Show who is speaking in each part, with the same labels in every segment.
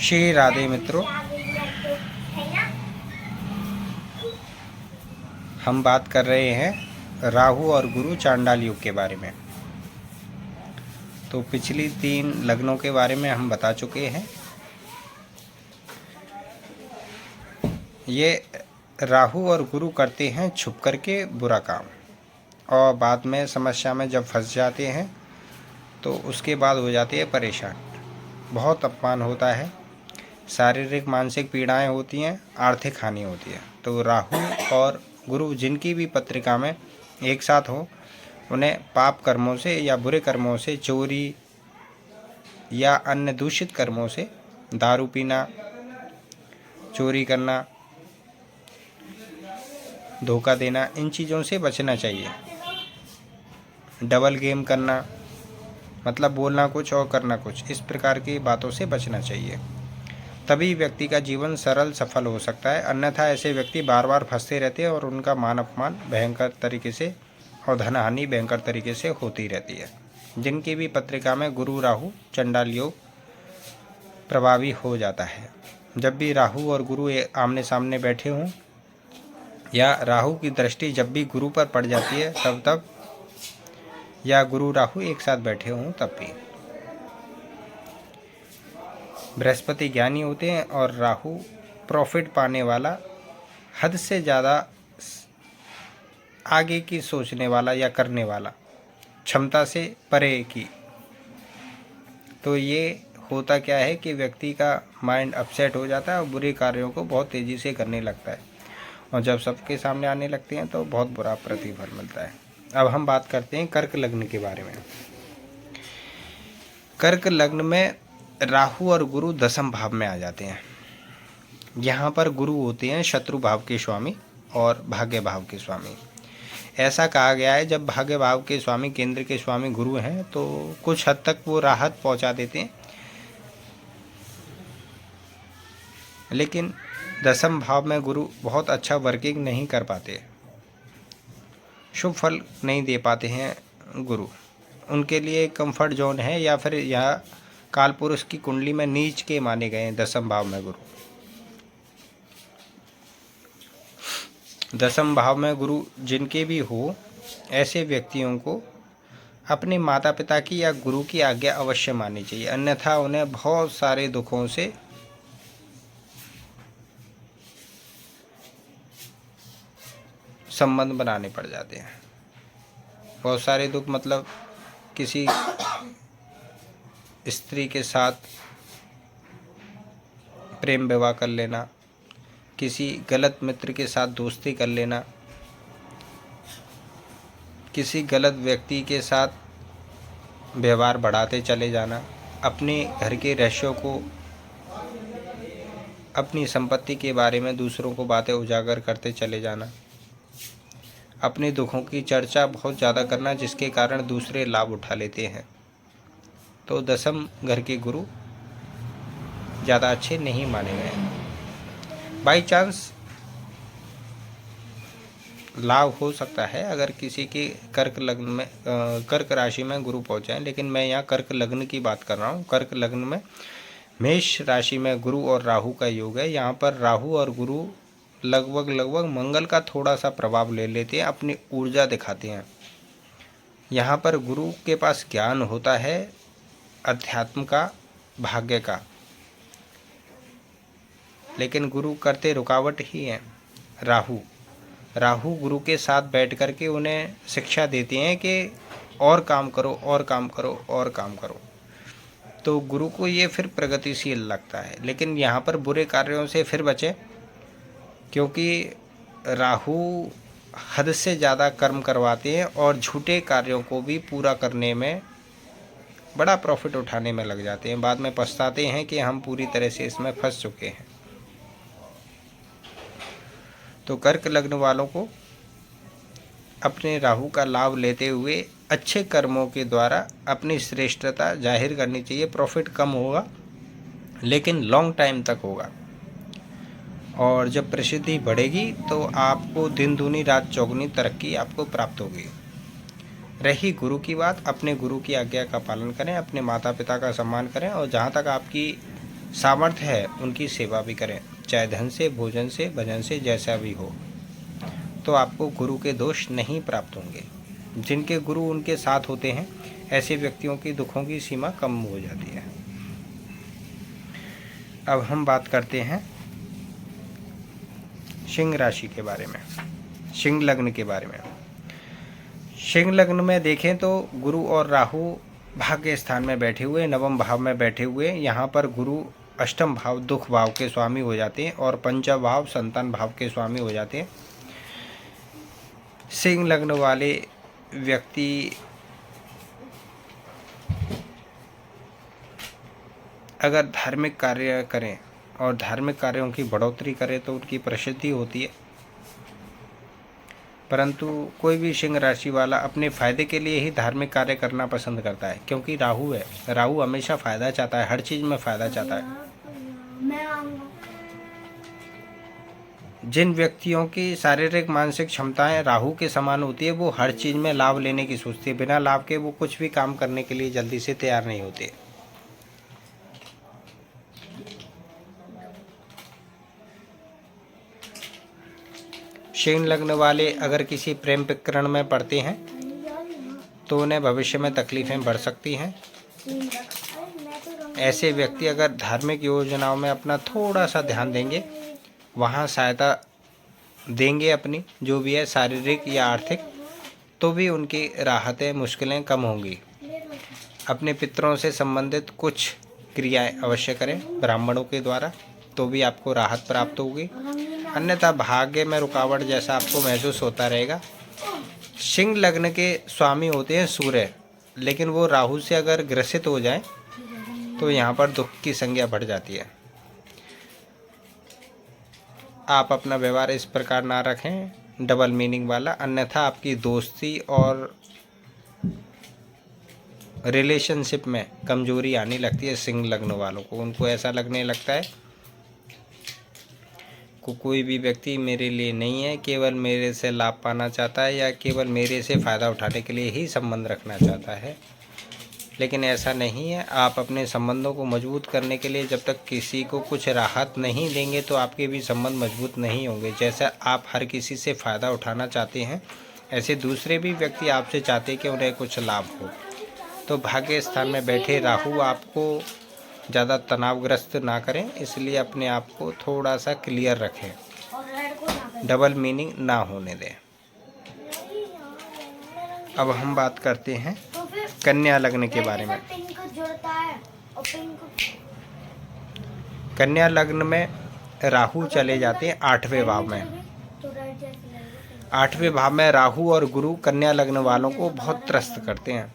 Speaker 1: श्री राधे मित्रों, हम बात कर रहे हैं राहु और गुरु चांडाल योग के बारे में। तो पिछली 3 लग्नों के बारे में हम बता चुके हैं। ये राहु और गुरु करते हैं छुप करके बुरा काम, और बाद में समस्या में जब फंस जाते हैं तो उसके बाद हो जाती है परेशान। बहुत अपमान होता है, शारीरिक मानसिक पीड़ाएं होती हैं, आर्थिक हानि होती है। तो राहु और गुरु जिनकी भी पत्रिका में एक साथ हो, उन्हें पाप कर्मों से या बुरे कर्मों से, चोरी या अन्य दूषित कर्मों से, दारू पीना, चोरी करना, धोखा देना, इन चीज़ों से बचना चाहिए। डबल गेम करना, मतलब बोलना कुछ और करना कुछ, इस प्रकार की बातों से बचना चाहिए। तभी व्यक्ति का जीवन सरल सफल हो सकता है। अन्यथा ऐसे व्यक्ति बार बार फंसते रहते हैं और उनका मान अपमान भयंकर तरीके से और धन हानि भयंकर तरीके से होती रहती है। जिनकी भी पत्रिका में गुरु राहु चंडाल योग प्रभावी हो जाता है, जब भी राहु और गुरु आमने सामने बैठे हों या राहु की दृष्टि जब भी गुरु पर पड़ जाती है तब या गुरु राहु एक साथ बैठे हों तब भी। बृहस्पति ज्ञानी होते हैं और राहु प्रॉफिट पाने वाला, हद से ज़्यादा आगे की सोचने वाला या करने वाला, क्षमता से परे की। तो ये होता क्या है कि व्यक्ति का माइंड अपसेट हो जाता है और बुरे कार्यों को बहुत तेज़ी से करने लगता है, और जब सबके सामने आने लगते हैं तो बहुत बुरा प्रतिफल मिलता है। अब हम बात करते हैं कर्क लग्न के बारे में। कर्क लग्न में राहु और गुरु 10वें भाव में आ जाते हैं। यहाँ पर गुरु होते हैं शत्रु भाव के स्वामी और भाग्य भाव के स्वामी। ऐसा कहा गया है, जब भाग्य भाव के स्वामी, केंद्र के स्वामी गुरु हैं तो कुछ हद तक वो राहत पहुँचा देते हैं, लेकिन 10वें भाव में गुरु बहुत अच्छा वर्किंग नहीं कर पाते, शुभ फल नहीं दे पाते हैं गुरु। उनके लिए कंफर्ट जोन है, या फिर यह काल पुरुष की कुंडली में नीच के माने गए हैं 10वें भाव में गुरु। 10वें भाव में गुरु जिनके भी हो, ऐसे व्यक्तियों को अपने माता पिता की या गुरु की आज्ञा अवश्य माननी चाहिए, अन्यथा उन्हें बहुत सारे दुखों से संबंध बनाने पड़ जाते हैं। बहुत सारे दुख मतलब किसी स्त्री के साथ प्रेम विवाह कर लेना, किसी गलत मित्र के साथ दोस्ती कर लेना, किसी गलत व्यक्ति के साथ व्यवहार बढ़ाते चले जाना, अपने घर के रहस्यों को, अपनी संपत्ति के बारे में दूसरों को बातें उजागर करते चले जाना, अपने दुखों की चर्चा बहुत ज़्यादा करना, जिसके कारण दूसरे लाभ उठा लेते हैं। तो 10वें घर के गुरु ज़्यादा अच्छे नहीं माने गए। बाई चांस लाभ हो सकता है अगर किसी के कर्क लग्न में कर्क राशि में गुरु पहुँच जाए, लेकिन मैं यहाँ कर्क लग्न की बात कर रहा हूँ। कर्क लग्न में मेष राशि में गुरु और राहु का योग है। यहाँ पर राहु और गुरु लगभग मंगल का थोड़ा सा प्रभाव ले लेते हैं, अपनी ऊर्जा दिखाते हैं। यहाँ पर गुरु के पास ज्ञान होता है अध्यात्म का, भाग्य का, लेकिन गुरु करते रुकावट ही हैं। राहु गुरु के साथ बैठ कर के उन्हें शिक्षा देते हैं कि और काम करो, और काम करो, और काम करो। तो गुरु को ये फिर प्रगतिशील लगता है, लेकिन यहाँ पर बुरे कार्यों से फिर बचें, क्योंकि राहु हद से ज़्यादा कर्म करवाते हैं और झूठे कार्यों को भी पूरा करने में बड़ा प्रॉफिट उठाने में लग जाते हैं। बाद में पछताते हैं कि हम पूरी तरह से इसमें फंस चुके हैं। तो कर्क लग्न वालों को अपने राहु का लाभ लेते हुए अच्छे कर्मों के द्वारा अपनी श्रेष्ठता जाहिर करनी चाहिए। प्रॉफिट कम होगा लेकिन लॉन्ग टाइम तक होगा, और जब प्रसिद्धि बढ़ेगी तो आपको दिन दूनी रात चौगुनी तरक्की आपको प्राप्त होगी। रही गुरु की बात, अपने गुरु की आज्ञा का पालन करें, अपने माता पिता का सम्मान करें, और जहाँ तक आपकी सामर्थ्य है उनकी सेवा भी करें, चाहे धन से, भोजन से, भजन से, जैसा भी हो। तो आपको गुरु के दोष नहीं प्राप्त होंगे। जिनके गुरु उनके साथ होते हैं, ऐसे व्यक्तियों की दुखों की सीमा कम हो जाती है। अब हम बात करते हैं सिंह राशि के बारे में, सिंह लग्न के बारे में। सिंह लग्न में देखें तो गुरु और राहु भाग्य स्थान में बैठे हुए, नवम भाव में बैठे हुए। यहाँ पर गुरु अष्टम भाव दुख भाव के स्वामी हो जाते हैं और पंचम भाव संतान भाव के स्वामी हो जाते हैं। सिंह लग्न वाले व्यक्ति अगर धार्मिक कार्य करें और धार्मिक कार्यों की बढ़ोतरी करें तो उनकी प्रसिद्धि होती है। परंतु कोई भी सिंह राशि वाला अपने फायदे के लिए ही धार्मिक कार्य करना पसंद करता है, क्योंकि राहु है। राहु हमेशा फायदा चाहता है, हर चीज़ में फायदा चाहता है। जिन व्यक्तियों की शारीरिक मानसिक क्षमताएं राहु के समान होती है, वो हर चीज़ में लाभ लेने की सोचते हैं। बिना लाभ के वो कुछ भी काम करने के लिए जल्दी से तैयार नहीं होते। सिंह लग्न वाले अगर किसी प्रेम प्रकरण में पड़ते हैं तो उन्हें भविष्य में तकलीफें बढ़ सकती हैं। ऐसे व्यक्ति अगर धार्मिक योजनाओं में अपना थोड़ा सा ध्यान देंगे, वहाँ सहायता देंगे अपनी जो भी है शारीरिक या आर्थिक, तो भी उनकी राहतें मुश्किलें कम होंगी। अपने पितरों से संबंधित कुछ क्रियाएं अवश्य करें ब्राह्मणों के द्वारा, तो भी आपको राहत प्राप्त होगी। अन्यथा भाग्य में रुकावट जैसा आपको महसूस होता रहेगा। सिंह लग्न के स्वामी होते हैं सूर्य, लेकिन वो राहु से अगर ग्रसित हो जाए तो यहाँ पर दुख की संज्ञा बढ़ जाती है। आप अपना व्यवहार इस प्रकार ना रखें डबल मीनिंग वाला, अन्यथा आपकी दोस्ती और रिलेशनशिप में कमजोरी आने लगती है। सिंह लग्न वालों को उनको ऐसा लगने लगता है कोई भी व्यक्ति मेरे लिए नहीं है, केवल मेरे से लाभ पाना चाहता है या केवल मेरे से फ़ायदा उठाने के लिए ही संबंध रखना चाहता है। लेकिन ऐसा नहीं है। आप अपने संबंधों को मजबूत करने के लिए जब तक किसी को कुछ राहत नहीं देंगे तो आपके भी संबंध मजबूत नहीं होंगे। जैसा आप हर किसी से फ़ायदा उठाना चाहते हैं, ऐसे दूसरे भी व्यक्ति आपसे चाहते हैं कि उन्हें कुछ लाभ हो। तो भाग्य स्थान में बैठे राहु आपको ज़्यादा तनावग्रस्त ना करें, इसलिए अपने आप को थोड़ा सा क्लियर रखें, डबल मीनिंग ना होने दें। अब हम बात करते हैं कन्या लग्न के बारे में। कन्या लग्न में राहु चले जाते हैं 8वें भाव में। 8वें भाव में राहु और गुरु कन्या लग्न वालों को बहुत त्रस्त करते हैं।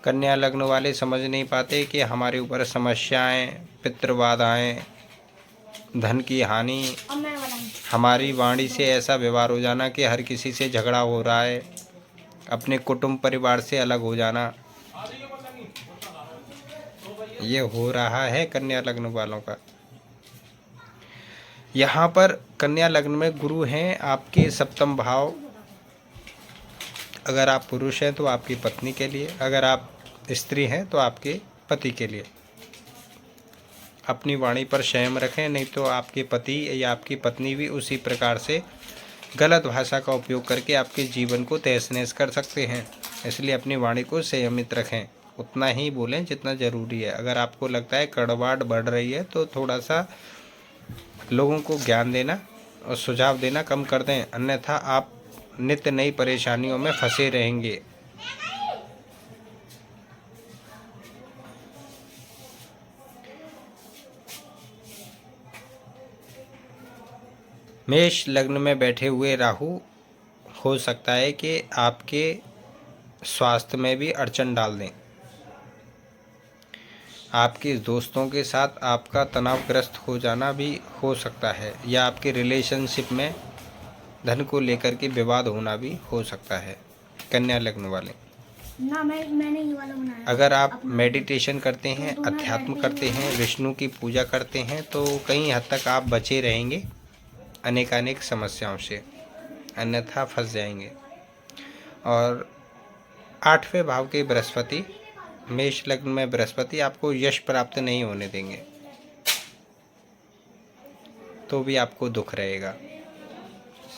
Speaker 1: कन्या लग्न वाले समझ नहीं पाते कि हमारे ऊपर समस्याएं, पितृबाधाएं, धन की हानि, हमारी वाणी से ऐसा व्यवहार हो जाना कि हर किसी से झगड़ा हो रहा है, अपने कुटुंब परिवार से अलग हो जाना, ये हो रहा है कन्या लग्न वालों का। यहाँ पर कन्या लग्न में गुरु हैं आपके सप्तम भाव। अगर आप पुरुष हैं तो आपकी पत्नी के लिए, अगर आप स्त्री हैं तो आपके पति के लिए। अपनी वाणी पर संयम रखें, नहीं तो आपके पति या आपकी पत्नी भी उसी प्रकार से गलत भाषा का उपयोग करके आपके जीवन को तहस नहस कर सकते हैं। इसलिए अपनी वाणी को संयमित रखें, उतना ही बोलें जितना ज़रूरी है। अगर आपको लगता है कड़वाहट बढ़ रही है तो थोड़ा सा लोगों को ज्ञान देना और सुझाव देना कम कर दें, अन्यथा आप नित्य नई परेशानियों में फंसे रहेंगे। मेष लग्न में बैठे हुए राहु हो सकता है कि आपके स्वास्थ्य में भी अड़चन डाल दें। आपके दोस्तों के साथ आपका तनावग्रस्त हो जाना भी हो सकता है, या आपके रिलेशनशिप में धन को लेकर के विवाद होना भी हो सकता है। कन्या लग्न वाले ना, मैंने ये वाला बनाया। अगर आप मेडिटेशन करते हैं, अध्यात्म करते हैं, विष्णु की पूजा करते हैं तो कई हद तक आप बचे रहेंगे अनेकानेक समस्याओं से, अन्यथा फंस जाएंगे। और 8वें भाव के बृहस्पति मेष लग्न में बृहस्पति आपको यश प्राप्त नहीं होने देंगे, तो भी आपको दुख रहेगा।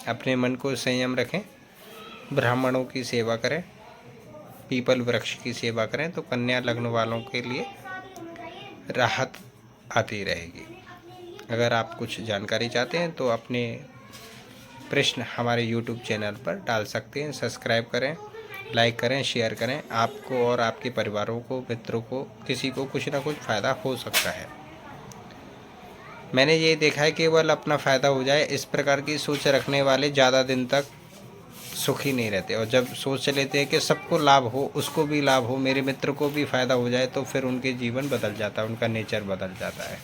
Speaker 1: अपने मन को संयम रखें, ब्राह्मणों की सेवा करें, पीपल वृक्ष की सेवा करें, तो कन्या लग्न वालों के लिए राहत आती रहेगी। अगर आप कुछ जानकारी चाहते हैं तो अपने प्रश्न हमारे YouTube चैनल पर डाल सकते हैं। सब्सक्राइब करें, लाइक करें, शेयर करें। आपको और आपके परिवारों को, मित्रों को, किसी को कुछ ना कुछ फ़ायदा हो सकता है। मैंने ये देखा है, केवल अपना फ़ायदा हो जाए इस प्रकार की सोच रखने वाले ज़्यादा दिन तक सुखी नहीं रहते, और जब सोच लेते हैं कि सबको लाभ हो, उसको भी लाभ हो, मेरे मित्र को भी फ़ायदा हो जाए, तो फिर उनके जीवन बदल जाता है, उनका नेचर बदल जाता है।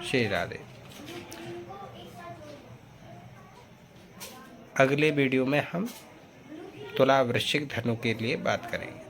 Speaker 1: श्री राधे। अगले वीडियो में हम तुला, वृश्चिक, धनु के लिए बात करेंगे।